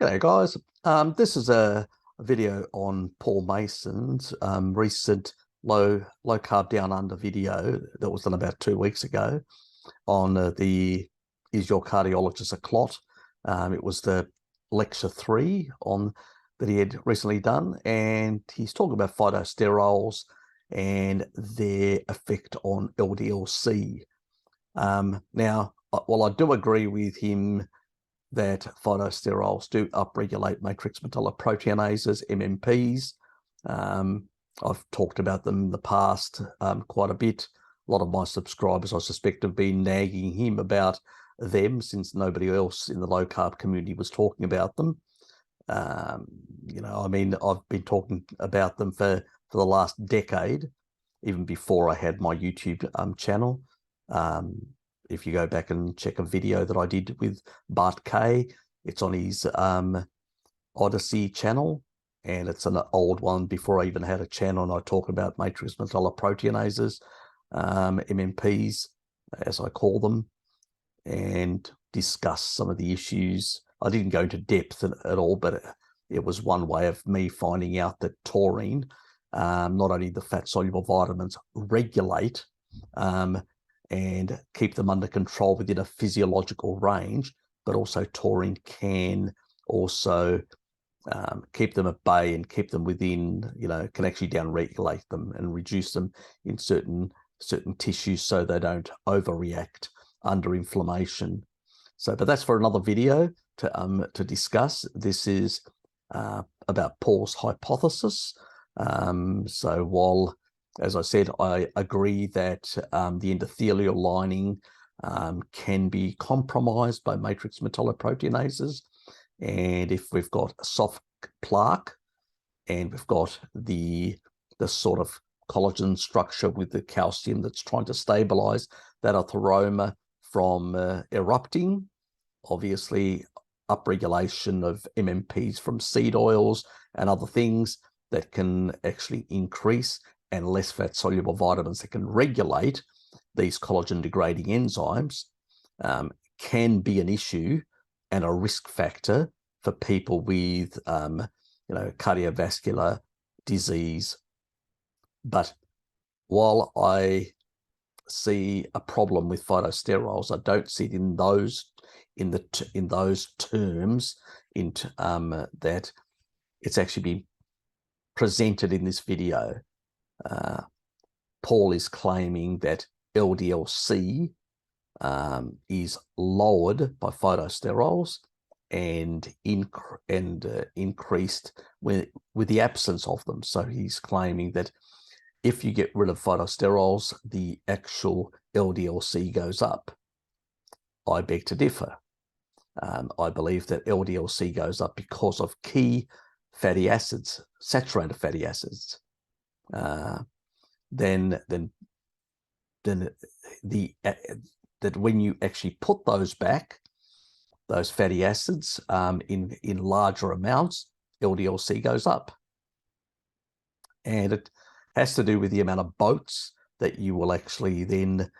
G'day guys. This is a video on Paul Mason's recent low carb down under video that was done about 2 weeks ago on the Is Your Cardiologist a Clot? It was the lecture 3 on that he had recently done, and he's talking about phytosterols and their effect on LDL-C. Now, while I do agree with him that phytosterols do upregulate matrix metalloproteinases, MMPs. I've talked about them in the past quite a bit. A lot of my subscribers, I suspect, have been nagging him about them since nobody else in the low carb community was talking about them. I've been talking about them for the last decade, even before I had my YouTube channel. If you go back and check a video that I did with Bart K, it's on his Odyssey channel, and it's an old one before I even had a channel, and I talk about matrix metalloproteinases, MMPs, as I call them, and discuss some of the issues. I didn't go into depth at all, but it was one way of me finding out that taurine, not only the fat-soluble vitamins, regulate and keep them under control within a physiological range, but also taurine can also keep them at bay and keep them within, can actually downregulate them and reduce them in certain tissues so they don't overreact under inflammation. But that's for another video to discuss. This is about Paul's hypothesis. So while, as I said, I agree that the endothelial lining can be compromised by matrix metalloproteinases. And if we've got a soft plaque and we've got the sort of collagen structure with the calcium that's trying to stabilize that atheroma from erupting, obviously upregulation of MMPs from seed oils and other things that can actually increase, and less fat-soluble vitamins that can regulate these collagen-degrading enzymes can be an issue and a risk factor for people with, cardiovascular disease. But while I see a problem with phytosterols, I don't see it in those terms. That it's actually been presented in this video. Paul is claiming that LDL-C is lowered by phytosterols and increased with the absence of them. So he's claiming that if you get rid of phytosterols, the actual LDL-C goes up. I beg to differ. I believe that LDL-C goes up because of key fatty acids, saturated fatty acids. That when you actually put those back, those fatty acids in larger amounts, LDL-C goes up. And it has to do with the amount of boats that you will actually then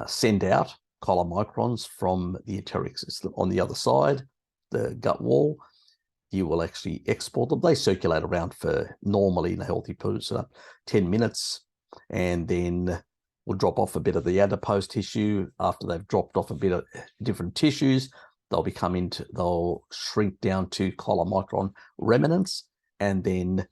send out, chylomicrons, from the enteric system on the other side, the gut wall. You will actually export them. They circulate around for, normally in a healthy person, 10 minutes, and then will drop off a bit of the adipose tissue. After they've dropped off a bit of different tissues, they'll shrink down to chylomicron remnants and then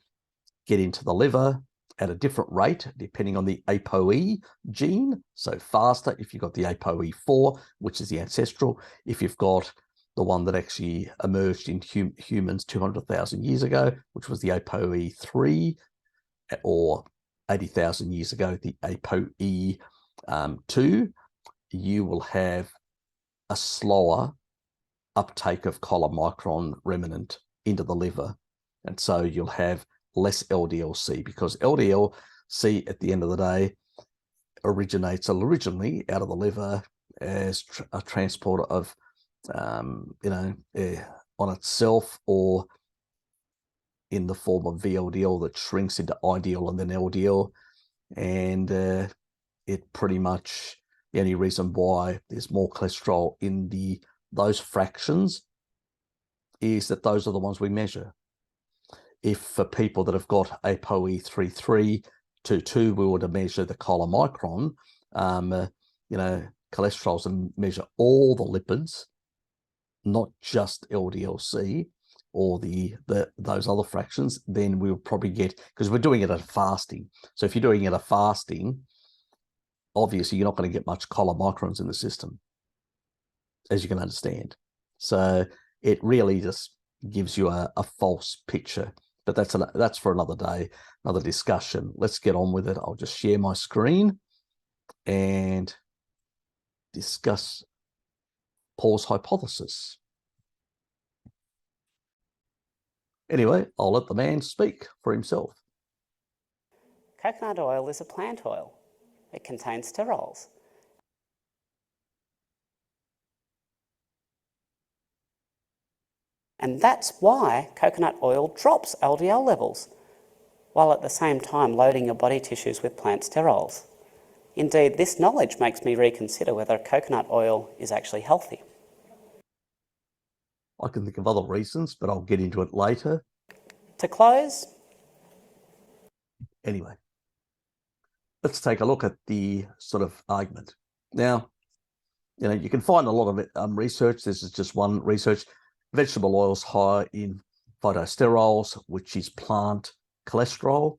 get into the liver at a different rate depending on the ApoE gene. So faster if you've got the ApoE4, which is the ancestral. If you've got the one that actually emerged in humans 200,000 years ago, which was the ApoE3, or 80,000 years ago, the ApoE2, you will have a slower uptake of chylomicron remnant into the liver. And so you'll have less LDL-C, because LDL-C at the end of the day originates originally out of the liver as a transporter of on itself, or in the form of VLDL that shrinks into IDL and then LDL. And it pretty much, the only reason why there's more cholesterol in those fractions is that those are the ones we measure. If for people that have got ApoE3322, we were to measure the chylomicron, cholesterols, and measure all the lipids, not just LDL-C or those other fractions, then we'll probably get, because we're doing it at fasting. So if you're doing it at fasting, obviously you're not going to get much chylomicrons in the system, as you can understand. So it really just gives you a false picture. But that's for another day, another discussion. Let's get on with it. I'll just share my screen and discuss Paul's hypothesis. Anyway, I'll let the man speak for himself. Coconut oil is a plant oil. It contains sterols. And that's why coconut oil drops LDL levels, while at the same time loading your body tissues with plant sterols. Indeed, this knowledge makes me reconsider whether coconut oil is actually healthy. I can think of other reasons, but I'll get into it later. To close, anyway, let's take a look at the sort of argument. Now, you can find a lot of research. This is just one research. Vegetable oils high in phytosterols, which is plant cholesterol,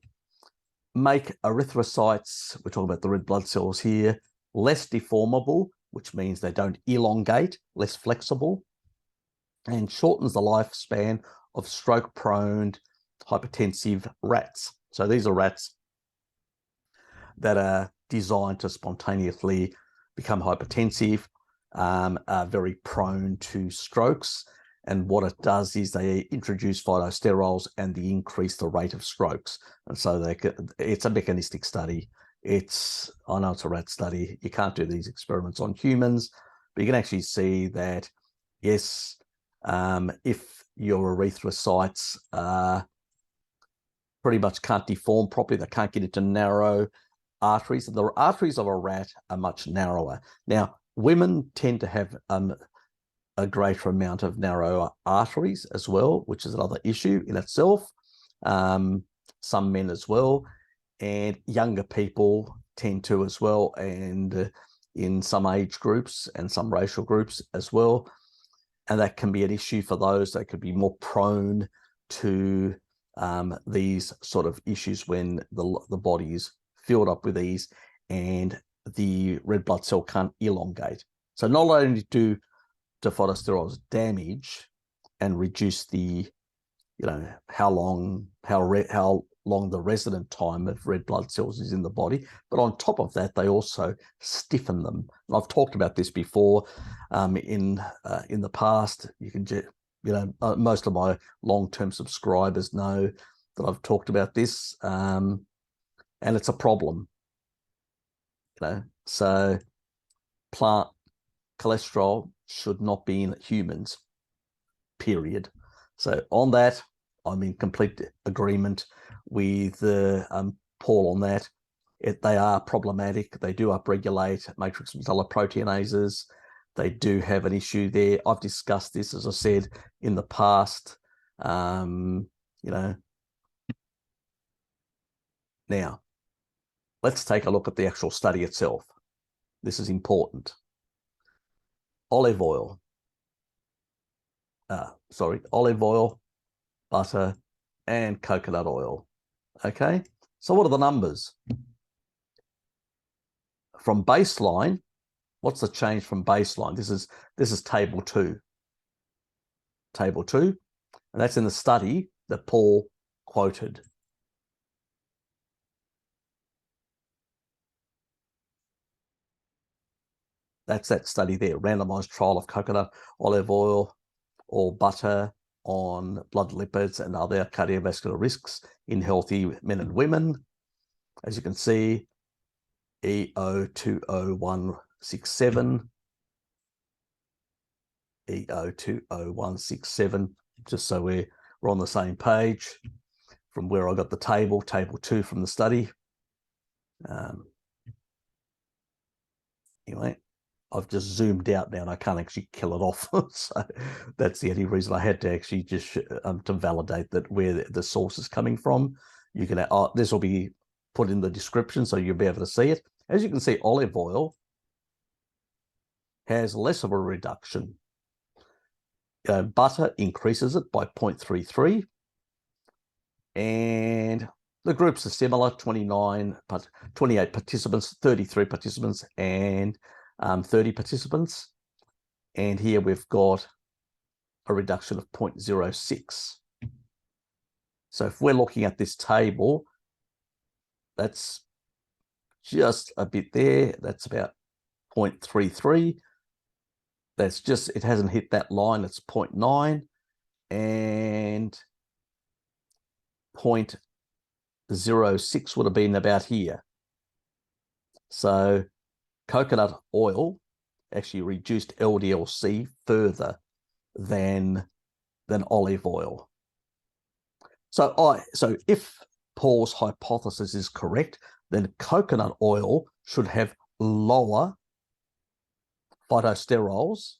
make erythrocytes, we're talking about the red blood cells here, less deformable, which means they don't elongate, less flexible, and shortens the lifespan of stroke-prone hypertensive rats. So these are rats that are designed to spontaneously become hypertensive, are very prone to strokes. And what it does is they introduce phytosterols and they increase the rate of strokes. And so it's a mechanistic study. I know it's a rat study. You can't do these experiments on humans, but you can actually see that, yes, if your erythrocytes pretty much can't deform properly, they can't get into narrow arteries, and the arteries of a rat are much narrower. Now, women tend to have a greater amount of narrower arteries as well, which is another issue in itself. Some men as well, and younger people tend to as well, and in some age groups and some racial groups as well. And that can be an issue for those that could be more prone to these sort of issues when the body is filled up with these and the red blood cell can't elongate. So not only do phytosterols damage and reduce the, how long the resident time of red blood cells is in the body, but on top of that, they also stiffen them. And I've talked about this before in the past. You can most of my long-term subscribers know that I've talked about this, and it's a problem. So plant cholesterol should not be in humans, period. So on that, I'm in complete agreement with Paul on that. They are problematic. They do upregulate matrix metalloproteinases. They do have an issue there. I've discussed this, as I said, in the past. Now, let's take a look at the actual study itself. This is important. Olive oil, butter, and coconut oil. Okay, so what are the numbers? From baseline, what's the change from baseline? This is table 2. Table 2, and that's in the study that Paul quoted. That's that study there, randomized trial of coconut, olive oil, or butter on blood lipids and other cardiovascular risks in healthy men and women. As you can see, E020167, E020167, just so we're on the same page from where I got the table 2 from the study. Anyway, I've just zoomed out now and I can't actually kill it off. So that's the only reason I had to actually just to validate that where the source is coming from. You can, this will be put in the description so you'll be able to see it. As you can see, olive oil has less of a reduction. Butter increases it by 0.33. And the groups are similar, 28 participants, 33 participants, and 30 participants. And here we've got a reduction of 0.06. So if we're looking at this table, that's just a bit there. That's about 0.33. That's just, it hasn't hit that line. It's 0.9 and 0.06 would have been about here. So coconut oil actually reduced LDL-C further than olive oil. So if Paul's hypothesis is correct, then coconut oil should have lower phytosterols,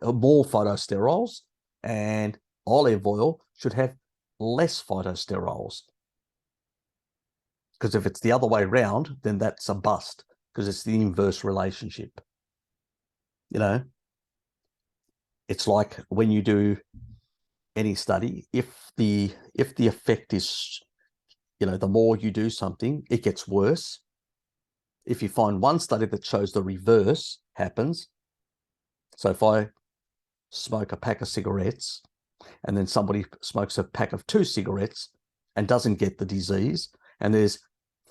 more phytosterols, and olive oil should have less phytosterols. Because if it's the other way around, then that's a bust, because it's the inverse relationship. You know, it's like when you do any study, if the effect is, the more you do something, it gets worse. If you find one study that shows the reverse happens, so if I smoke a pack of cigarettes and then somebody smokes a pack of 2 cigarettes and doesn't get the disease, and there's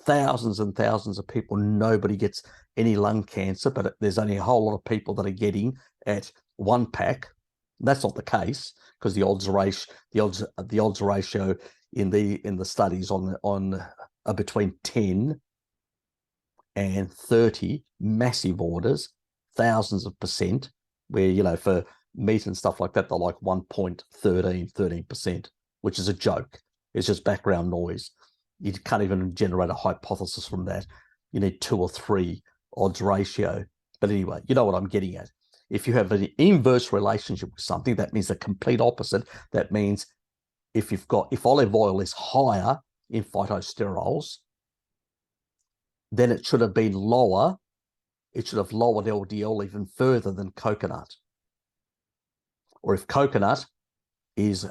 thousands and thousands of people, nobody gets any lung cancer, but there's only a whole lot of people that are getting at 1 pack. That's not the case, because the odds ratio in the studies on between 10 and 30, massive orders, thousands of percent, where for meat and stuff like that they're like 13%, which is a joke. It's just background noise. You can't even generate a hypothesis from that. You need 2 or 3 odds ratio. But anyway, you know what I'm getting at. If you have an inverse relationship with something, that means the complete opposite. That means if olive oil is higher in phytosterols, then it should have been lower. It should have lowered LDL even further than coconut. Or if coconut has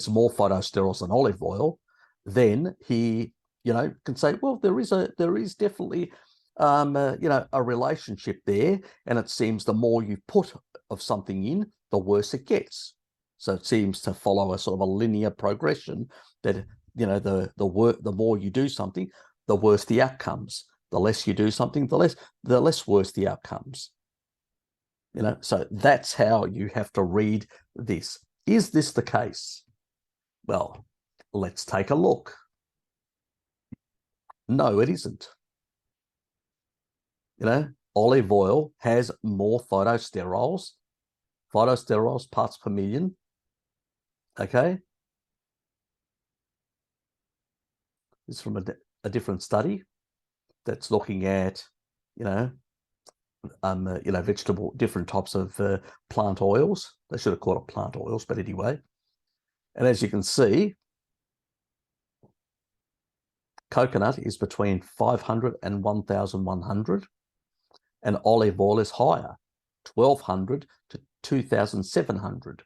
more phytosterols than olive oil, then he can say, well, there is definitely a relationship there, and it seems the more you put of something in, the worse it gets. So it seems to follow a sort of a linear progression that the more you do something, the worse the outcomes. The less you do something, the less worse the outcomes. So that's how you have to read this. Is this the case? Well, let's take a look. No, it isn't. Olive oil has more phytosterols parts per million. Okay. This is from a different study that's looking at, different types of plant oils. They should have called it plant oils, but anyway. And as you can see, coconut is between 500 and 1,100, and olive oil is higher, 1,200 to 2,700.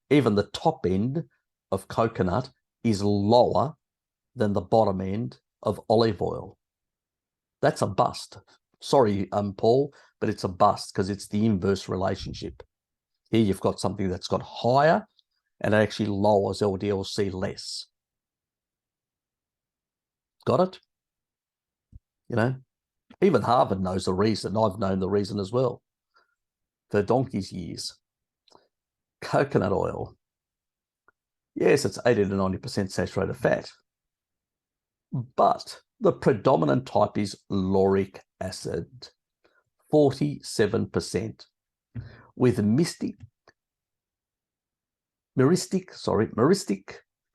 Even the top end of coconut is lower than the bottom end of olive oil. That's a bust. Sorry, Paul, but it's a bust because it's the inverse relationship. Here you've got something that's got higher and it actually lowers LDL-C less. Got it? Even Harvard knows the reason. I've known the reason as well for donkey's years. Coconut oil. Yes, it's 80 to 90% saturated fat, but the predominant type is lauric acid, 47%, with myristic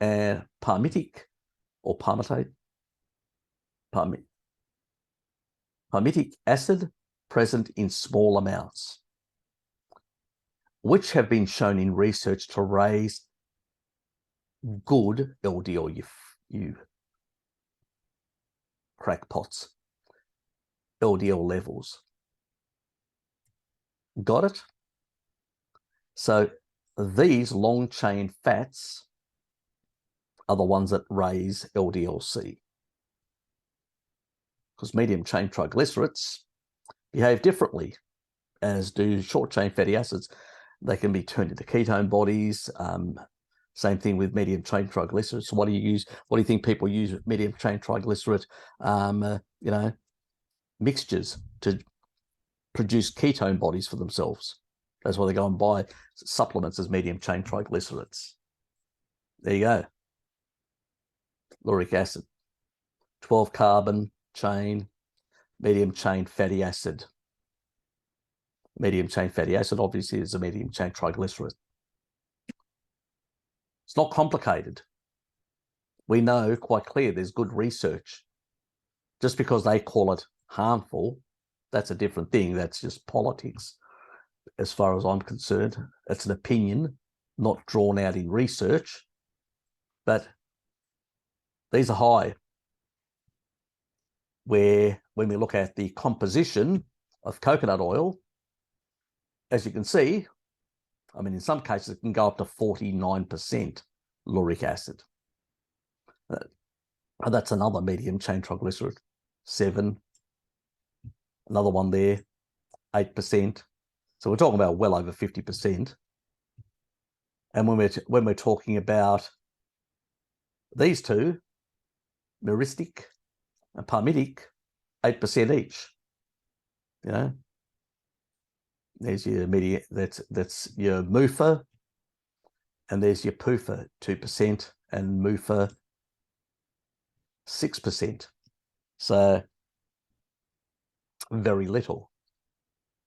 and palmitic or palmitate, palmitic acid present in small amounts, which have been shown in research to raise good LDL, you crackpots, LDL levels. Got it? So these long chain fats are the ones that raise LDL-C, because medium chain triglycerides behave differently, as do short chain fatty acids. They can be turned into ketone bodies. Same thing with medium chain triglycerides. So what do you use? What do you think people use with medium chain triglyceride, mixtures to produce ketone bodies for themselves? That's why they go and buy supplements as medium chain triglycerides. There you go. Lauric acid, 12 carbon chain, medium chain fatty acid. Medium chain fatty acid obviously is a medium chain triglyceride. It's not complicated. We know quite clear there's good research. Just because they call it harmful, that's a different thing. That's just politics. As far as I'm concerned, it's an opinion, not drawn out in research. But these are high, where when we look at the composition of coconut oil, as you can see, I mean, in some cases, it can go up to 49% lauric acid. And that's another medium chain triglyceride, 7. Another one there, 8%. So we're talking about well over 50%. And when we're talking about these two, myristic and palmitic, 8% each. You know, there's your media. That's your MUFA, and there's your PUFA, 2%, and MUFA, 6%. So very little.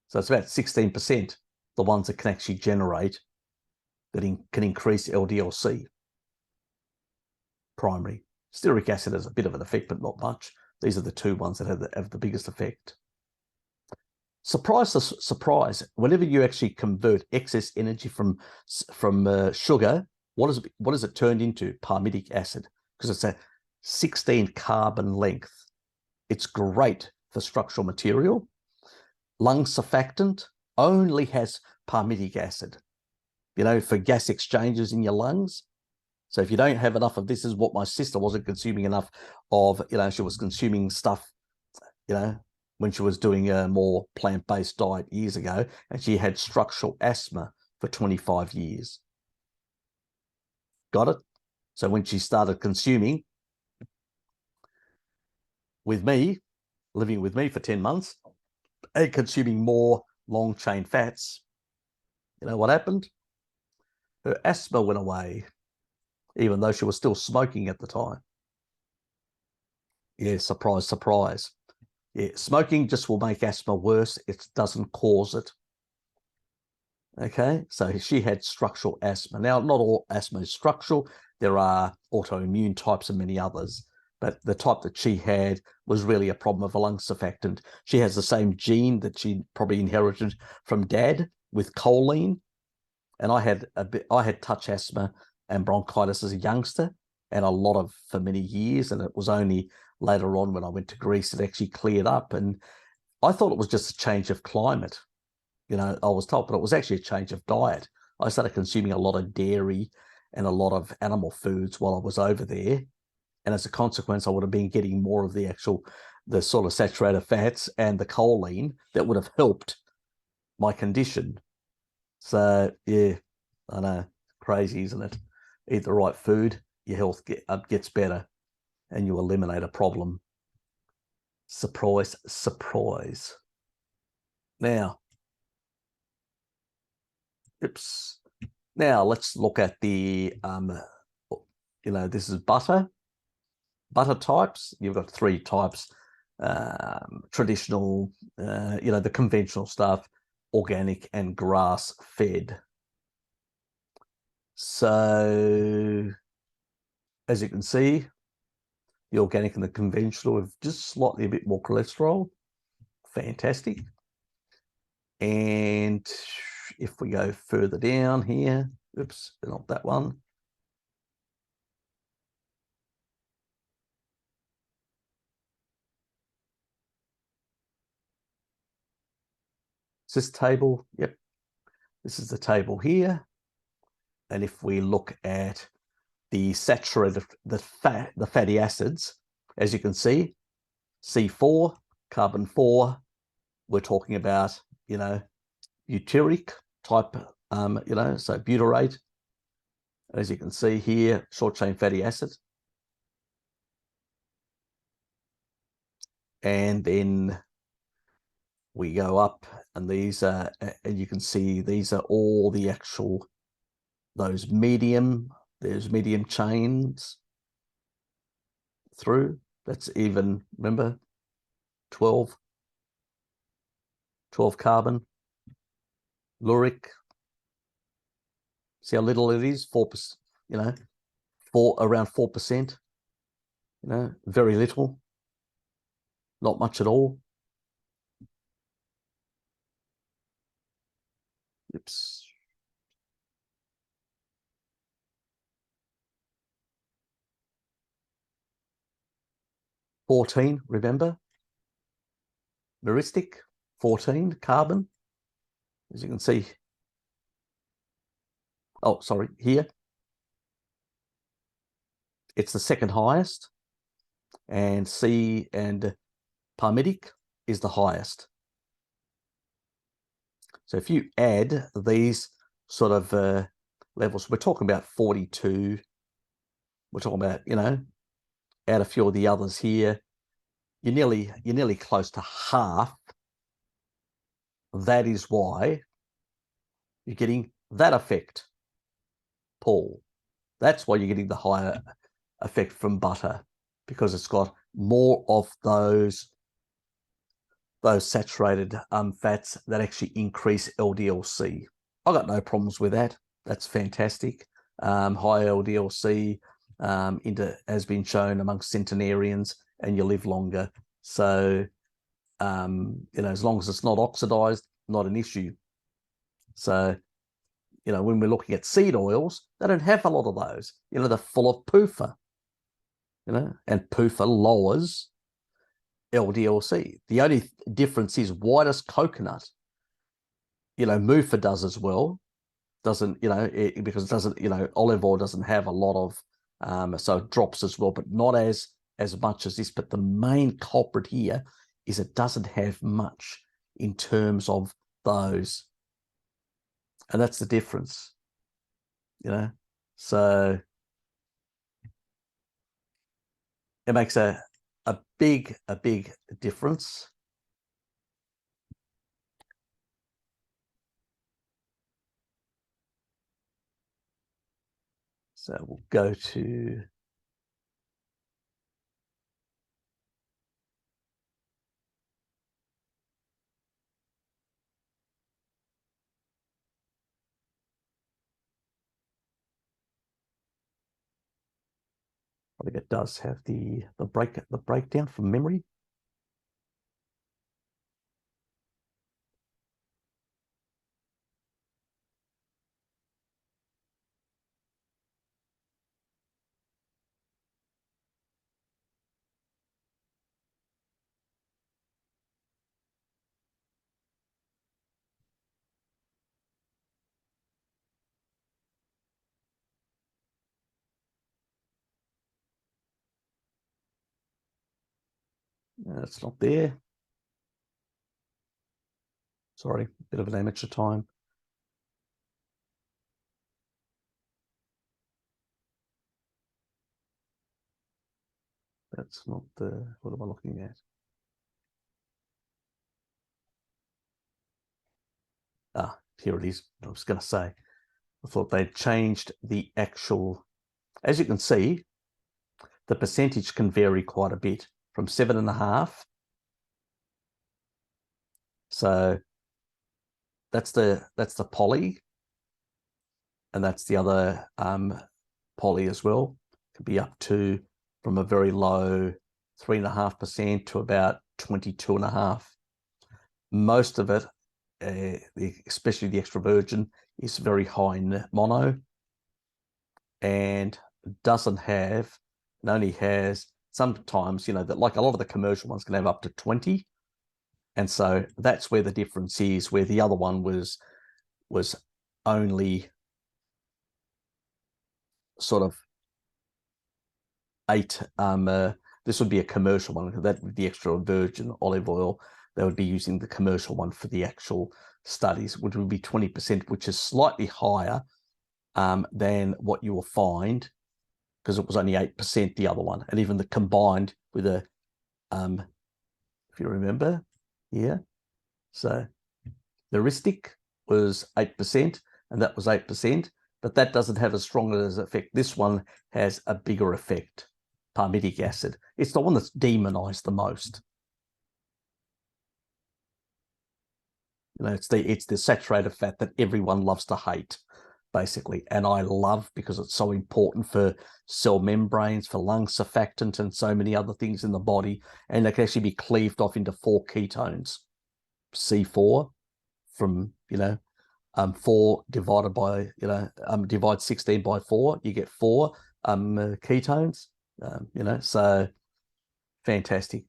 So it's about 16%, the ones that can actually generate, that can increase LDL-C. Primary. Stearic acid has a bit of an effect, but not much. These are the two ones that have the biggest effect. Surprise, surprise, whenever you actually convert excess energy from sugar, what is it turned into? Palmitic acid, because it's a 16 carbon length. It's great for structural material. Lung surfactant only has palmitic acid, for gas exchanges in your lungs. So if you don't have enough of this, is what my sister wasn't consuming enough of, she was consuming stuff, when she was doing a more plant-based diet years ago, and she had structural asthma for 25 years. Got it? So when she started consuming with me, living with me for 10 months, and consuming more long-chain fats, you know what happened? Her asthma went away, even though she was still smoking at the time. Yeah, surprise, surprise. Yeah, smoking just will make asthma worse. It doesn't cause it. Okay, so she had structural asthma. Now, not all asthma is structural. There are autoimmune types and many others, but the type that she had was really a problem of a lung surfactant. She has the same gene that she probably inherited from dad with choline, and I had touch asthma and bronchitis as a youngster, and for many years, and it was only later on when I went to Greece it actually cleared up. And I thought it was just a change of climate. I was told, but it was actually a change of diet. I started consuming a lot of dairy and a lot of animal foods while I was over there. And as a consequence, I would have been getting more of the sort of saturated fats and the choline that would have helped my condition. So, yeah, I know, crazy, isn't it? Eat the right food, your health gets better, and you eliminate a problem. Surprise, surprise. Now, oops. Now let's look at the, this is butter. Butter types. You've got 3 types. Traditional, the conventional stuff, organic, and grass-fed. So, as you can see, the organic and the conventional have just slightly a bit more cholesterol. Fantastic. And if we go further down here, oops, not that one. Is this table? Yep. This is the table here. And if we look at the saturated, the fatty acids, as you can see, C4, carbon 4, we're talking about, you know, butyric type, you know, so butyrate, as you can see here, short chain fatty acid. And then we go up, and these are, and you can see these are all the actual, those medium, there's medium chains through. That's even, remember, 12 carbon, luric. See how little it is? 4%, you know, around 4%, you know, very little, not much at all. Oops. (14), remember? Meristic, 14 carbon, as you can see. Oh, sorry, here. It's the second highest, and C and palmitic is the highest. So if you add these sort of levels, we're talking about 42. We're talking about, you know, add a few of the others here. You're nearly close to half. That is why you're getting that effect, Paul. That's why you're getting the higher effect from butter, because it's got more of those saturated fats that actually increase LDL-C. I've got no problems with that. That's fantastic. High LDL-C has been shown amongst centenarians, and you live longer. So, you know, as long as it's not oxidized, not an issue. So, you know, when we're looking at seed oils, they don't have a lot of those. You know, they're full of PUFA, you know, and PUFA lowers LDL-C. The only difference is, why does coconut, you know, MUFA does as well, doesn't, you know, because it doesn't, you know, olive oil doesn't have a lot of, so it drops as well, but not as much as this. But the main culprit here is it doesn't have much in terms of those, and that's the difference, you know. So it makes a big difference. So we'll go to I think it does have the breakdown from memory. It's not there. Sorry, bit of an amateur time. That's not the, what am I looking at? Ah, here it is. I was going to say, I thought they'd changed the actual, as you can see, the percentage can vary quite a bit from 7.5. So that's the poly, and that's the other poly as well. Could be up to, from a very low 3.5% to about 22.5. Most of it especially the extra virgin, is very high in mono, and doesn't have, and only has sometimes, that like a lot of the commercial ones can have up to 20. And so that's where the difference is, where the other one was only sort of 8. This would be a commercial one, because that would be the extra virgin olive oil. They would be using the commercial one for the actual studies, which would be 20%, which is slightly higher than what you will find, because it was only 8%, the other one. And even the combined with a, if you remember, yeah. So the Ristic was 8%, and that was 8%, but that doesn't have as strong as effect. This one has a bigger effect, palmitic acid. It's the one that's demonized the most. It's the saturated fat that everyone loves to hate, basically. And I love, because it's so important for cell membranes, for lung surfactant, and so many other things in the body. And it can actually be cleaved off into 4 ketones. C4 from, 4 divided by, divide 16 by 4, you get 4 ketones, so fantastic.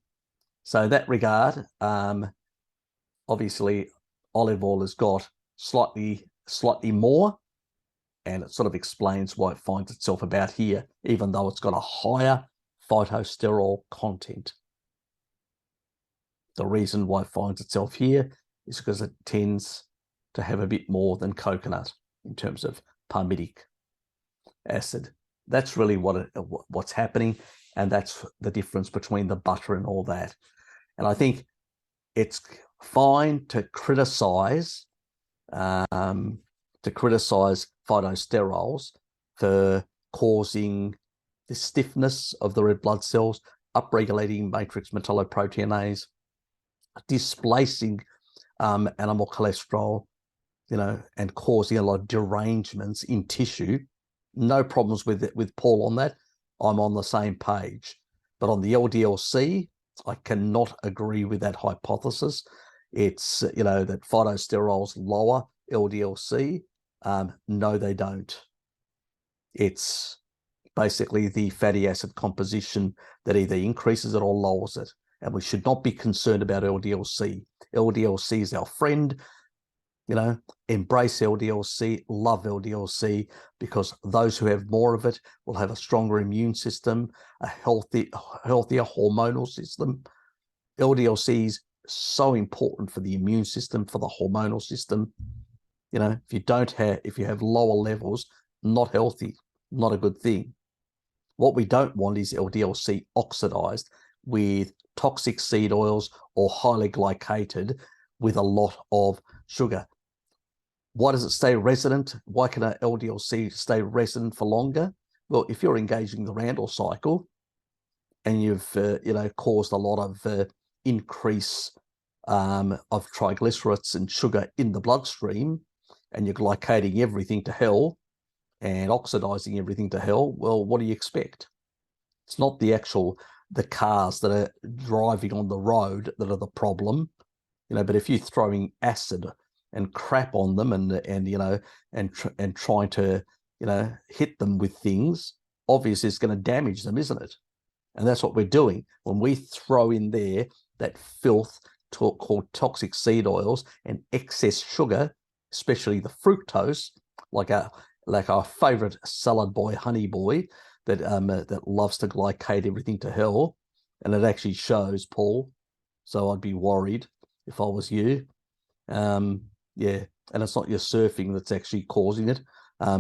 So that regard, obviously olive oil has got slightly more, and it sort of explains why it finds itself about here, even though it's got a higher phytosterol content. The reason why it finds itself here is because it tends to have a bit more than coconut in terms of palmitic acid. That's really what's happening, and that's the difference between the butter and all that. And I think it's fine to criticize phytosterols for causing the stiffness of the red blood cells, upregulating matrix metalloproteinase, displacing animal cholesterol, and causing a lot of derangements in tissue. No problems with it, with Paul on that. I'm on the same page. But on the LDL-C, I cannot agree with that hypothesis. It's, that phytosterols lower LDL-C. No, they don't. It's basically the fatty acid composition that either increases it or lowers it. And we should not be concerned about LDL-C. LDL-C is our friend. Embrace LDL-C, love LDL-C, because those who have more of it will have a stronger immune system, a healthier hormonal system. LDL-C is so important for the immune system, for the hormonal system. If you have lower levels, not healthy, not a good thing. What we don't want is LDL-C oxidized with toxic seed oils or highly glycated with a lot of sugar. Why does it stay resident? Why can an LDL-C stay resident for longer? Well, if you're engaging the Randle cycle and you've caused a lot of increase of triglycerides and sugar in the bloodstream, and you're glycating everything to hell and oxidizing everything to hell, well, what do you expect? It's not the cars that are driving on the road that are the problem, but if you're throwing acid and crap on them and trying to hit them with things, obviously it's going to damage them, isn't it? And that's what we're doing when we throw in there that filth called toxic seed oils and excess sugar, especially the fructose, like our favorite salad boy, honey boy, that loves to glycate everything to hell. And it actually shows, Paul. So I'd be worried if I was you. Yeah, and it's not your surfing that's actually causing it.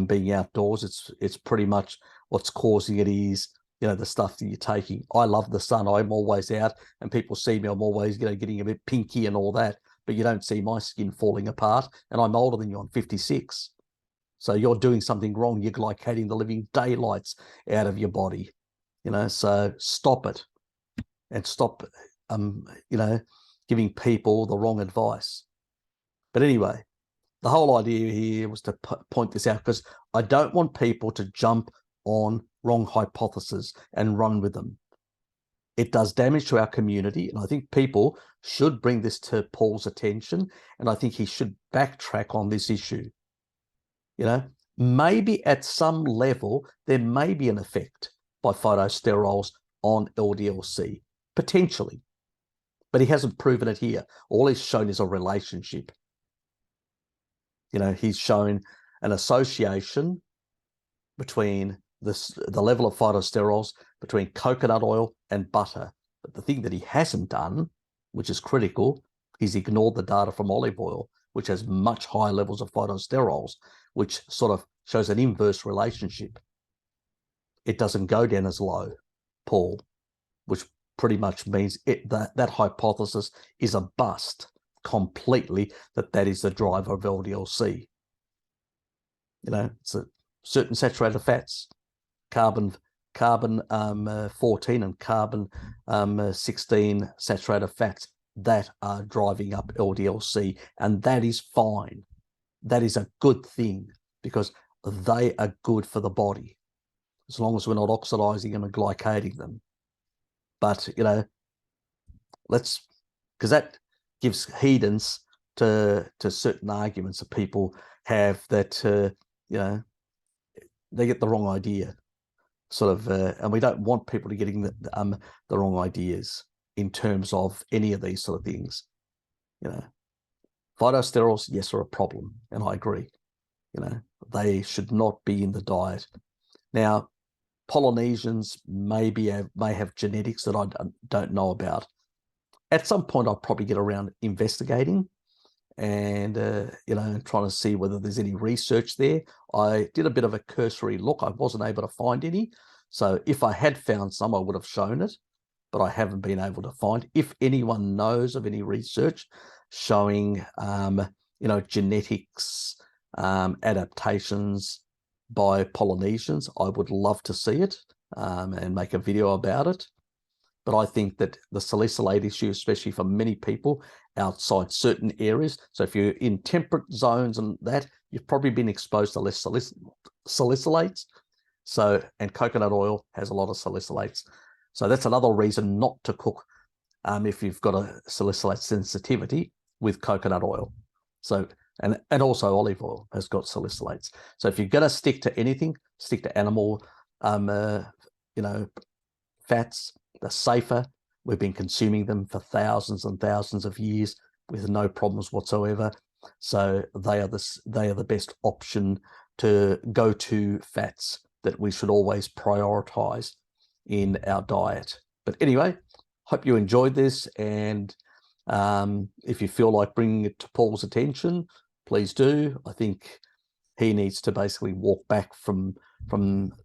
Being outdoors, it's pretty much what's causing it is the stuff that you're taking. I love the sun. I'm always out, and people see me. I'm always getting a bit pinky and all that, but you don't see my skin falling apart. And I'm older than you. I'm 56. So you're doing something wrong. You're glycating the living daylights out of your body. So stop it, and stop giving people the wrong advice. But anyway, the whole idea here was to point this out, because I don't want people to jump on wrong hypotheses and run with them. It does damage to our community, and I think people should bring this to Paul's attention, and I think he should backtrack on this issue. You know, maybe at some level, there may be an effect by phytosterols on LDL-C, potentially, but he hasn't proven it here. All he's shown is a relationship. You know, he's shown an association between the level of phytosterols between coconut oil and butter. But the thing that he hasn't done, which is critical, he's ignored the data from olive oil, which has much higher levels of phytosterols, which sort of shows an inverse relationship. It doesn't go down as low, Paul, which pretty much means that hypothesis is a bust completely, that is the driver of LDL-C. You know, it's a certain saturated fats, carbon 14 and carbon 16 saturated fats that are driving up LDL-C, and that is fine. That is a good thing because they are good for the body as long as we're not oxidizing them and glycating them. But, you know, because that gives credence to certain arguments that people have that, you know, they get the wrong idea, sort of, and we don't want people to getting the wrong ideas in terms of any of these sort of things. You know, phytosterols, yes, are a problem, and I agree. You know, they should not be in the diet. Now, Polynesians may have genetics that I don't know about. At some point, I'll probably get around investigating and, you know, trying to see whether there's any research there. I did a bit of a cursory look. I wasn't able to find any. So if I had found some, I would have shown it, but I haven't been able to find. If anyone knows of any research showing, you know, genetics adaptations by Polynesians, I would love to see it and make a video about it. But I think that the salicylate issue, especially for many people outside certain areas, so if you're in temperate zones and that, you've probably been exposed to less salicylates. So, and coconut oil has a lot of salicylates. So that's another reason not to cook if you've got a salicylate sensitivity with coconut oil. So, and also olive oil has got salicylates. So if you're going to stick to anything, stick to animal, you know, fats. They're safer. We've been consuming them for thousands and thousands of years with no problems whatsoever. So they are the best option to go to fats that we should always prioritize in our diet. But anyway, hope you enjoyed this, and if you feel like bringing it to Paul's attention, please do. I think he needs to basically walk back from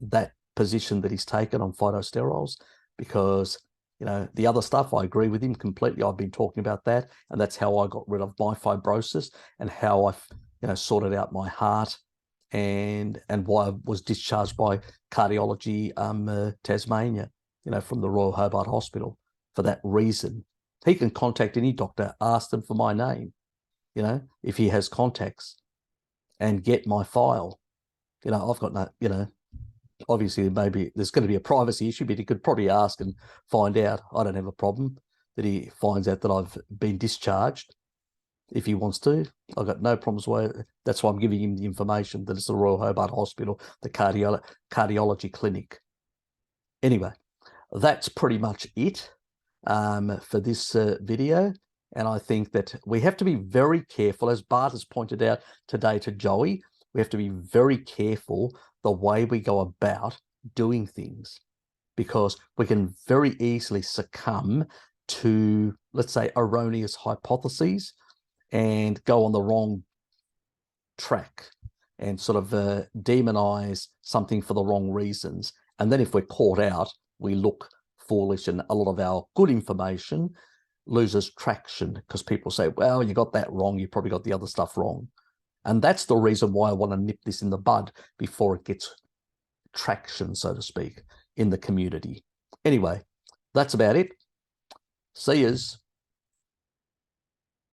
that position that he's taken on phytosterols, because, you know, the other stuff, I agree with him completely. I've been talking about that, and that's how I got rid of my fibrosis and how I, you know, sorted out my heart, and why I was discharged by cardiology Tasmania, you know, from the Royal Hobart Hospital for that reason. He can contact any doctor, ask them for my name, you know, if he has contacts, and get my file. You know, I've got no, you know, obviously maybe there's going to be a privacy issue, but he could probably ask and find out. I don't have a problem that he finds out that I've been discharged if he wants to. I've got no problems with it. That's why I'm giving him the information that it's the Royal Hobart Hospital, the cardiology clinic. Anyway, that's pretty much it for this video. And I think that we have to be very careful, as Bart has pointed out today to Joey, we have to be very careful the way we go about doing things, because we can very easily succumb to, let's say, erroneous hypotheses and go on the wrong track and sort of demonize something for the wrong reasons. And then if we're caught out, we look foolish, and a lot of our good information loses traction because people say, well, you got that wrong, you probably got the other stuff wrong. And that's the reason why I want to nip this in the bud before it gets traction, so to speak, in the community. Anyway, that's about it. See yous.